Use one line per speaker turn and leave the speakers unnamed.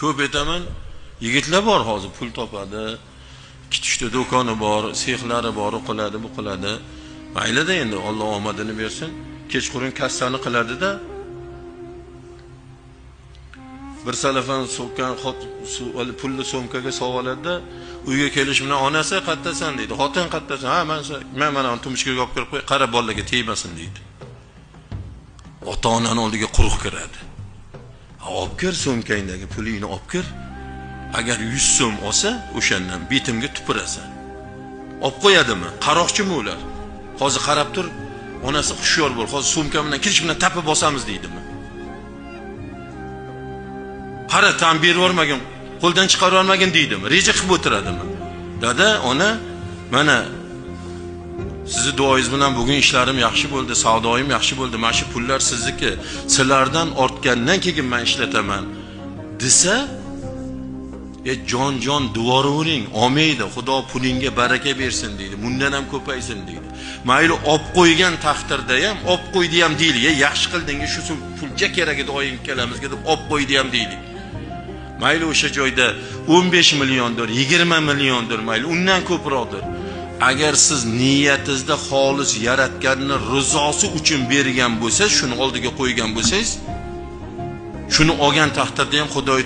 Ko'p aytaman, yigitlar bor hozir pul topadi, kitishda do'koni bor, sexlari bor, u qiladi, bu qiladi. Maylida endi Alloh omadini bersin. Kechqurun kassani qiladi-da. Bir salafan so'kkan pulni so'mkaga soladi-da, uyga kelish bilan onasi qattasan deydi. Xotin qattasan. Ha, men mana tumishkaga olib kirib qo'y, qara bolaga tegmasin deydi. Ota-onaning oldiga quruq kiradi. Olib kir so'mkangdagi pulingni olib kir. Agar 100 so'm olsa, o'shandan betimga tupurasan. Olib qo'yadimi? Qaroqchimi ular? Hozir qarab tur, onasi xushyor bo'l. Hozir so'mka bilan kirish bilan tapib bosamiz deydimi? Qara, tan berib yormagin, qo'ldan chiqarib yormagin deydimi? Reja qilib o'tiradimi? Dada, ona, mana sizni duoingiz bilan bugun ishlarim yaxshi bo'ldi, savdoyim yaxshi bo'ldi. Mana shu pullar sizniki. Sizlardan ortgandan keyin men ishlataman. Desa, jon duvoravering, olmaydi. Xudo pulingga baraka bersin deydi. Bundan ham ko'paysin deydi. Mayli olib qo'ygan taqdirda ham, olib qo'ydi ham deylik. Yaxshi qildingiz, shu pulcha kerak edi oying kelamizga deb olib qo'ydi ham deylik. Mayli o'sha joyda 15 milliondir, 20 milliondir, mayli undan ko'proqdir. Agar siz niyatingizda xolis yaratganning rizosi uchun bergan bo'lsangiz, shuni oldiga qo'ygan bo'lsangiz, shuni olgan taqdirda ham Xudoy